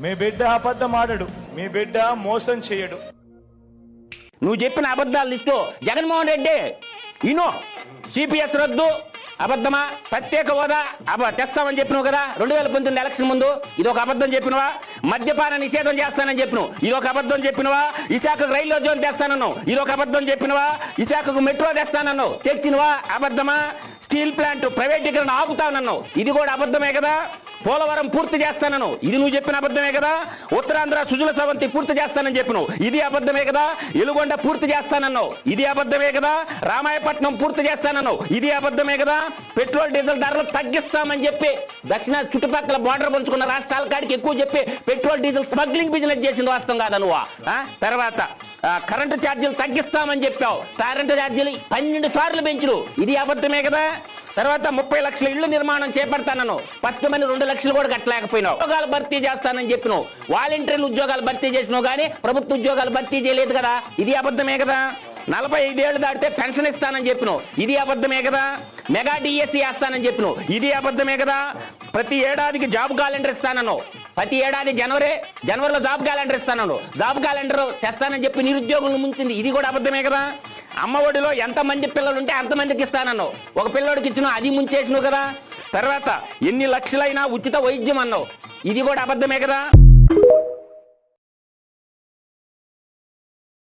మీ బిడ్డ అబద్ధం ఆడడు, మీ బిడ్డ మోసం చేయడు. నువ్వు చెప్పిన అబద్ధాల list Jaganmohan Reddy Eno CPS రద్దు అబద్ధమా, ప్రత్యేక హోదా తెస్తామని చెప్పినావు కదా 2019 ఎలక్షన్ ముందు, ఇది ఒక అబద్ధం చెప్పినవా? మద్యపాన నిషేధం చేస్తానని చెప్పినావు, ఇది ఒక అబద్ధం చెప్పినవా? విశాఖకు రైల్వే జోన్ తెస్తానన్నావు, ఇది ఒక అబద్ధం చెప్పినవా? విశాఖకు మెట్రో తెస్తానన్నావు, తెచ్చినవా? అబద్ధమా? స్టీల్ ప్లాంట్ ప్రైవేటీకరణ ఆపుతానన్నావు, ఇది కూడా అబద్ధమే కదా? పోలవరం పూర్తి చేస్తానను, ఇది నువ్వు చెప్పిన అబద్ధమే కదా? ఉత్తరాంధ్ర సుజల సవంతి పూర్తి చేస్తానని చెప్పినావు, ఇది అబద్ధమే కదా? ఎలుగొండ పూర్తి చేస్తానన్నావు, ఇది అబద్ధమే కదా? రామాయపట్నం పూర్తి చేస్తానన్నావు, ఇది అబద్ధమే కదా? పెట్రోల్ డీజిల్ ధరలు తగ్గిస్తామని చెప్పి దక్షిణ చుట్టుపక్కల బార్డర్ పంచుకున్న రాష్ట్రాల కాడికి ఎక్కువ చెప్పి పెట్రోల్ డీజిల్ స్మగ్లింగ్ బిజినెస్ చేసింది వాస్తవం కాదా నువ్వు? తర్వాత కరెంటు ఛార్జీలు తగ్గిస్తామని చెప్పావు, కరెంటు ఛార్జీలు 12 సార్లు పెంచుడు, ఇది అబద్ధమే కదా? తర్వాత 30 లక్షల ఇళ్లు నిర్మాణం చేపడతానను, 10 మంది 2 లక్షలు కూడా కట్టలేకపోయినావు. ఉద్యోగాలు భర్తీ చేస్తానని చెప్పినావు, వాలంటీర్లు ఉద్యోగాలు భర్తీ చేసినావు కానీ ప్రభుత్వ ఉద్యోగాలు భర్తీ చేయలేదు కదా, ఇది అబద్ధమే కదా? 45 ఏళ్ళు దాటితే పెన్షన్ ఇస్తానని చెప్పినావు, ఇది అబద్ధమే కదా? మెగా డిఎస్సి వేస్తానని చెప్పినావు, ఇది అబద్ధమే కదా? ప్రతి ఏడాదికి జాబ్ క్యాలెండర్ ఇస్తానన్నావు, ప్రతి ఏడాది జనవరిలో జాబ్ క్యాలెండర్ ఇస్తానన్నావు, జాబ్ క్యాలెండర్ తెస్తానని చెప్పి నిరుద్యోగులను ముంచింది, ఇది కూడా అబద్ధమే కదా? అమ్మ ఒడిలో ఎంతమంది పిల్లలు ఉంటే అంతమందికి ఇస్తానన్నావు, ఒక పిల్లోడికి ఇచ్చినా అది ముంచేసినావు కదా? తర్వాత ఎన్ని లక్షలైనా ఉచిత వైద్యం అన్నావు, ఇది కూడా అబద్ధమే కదా?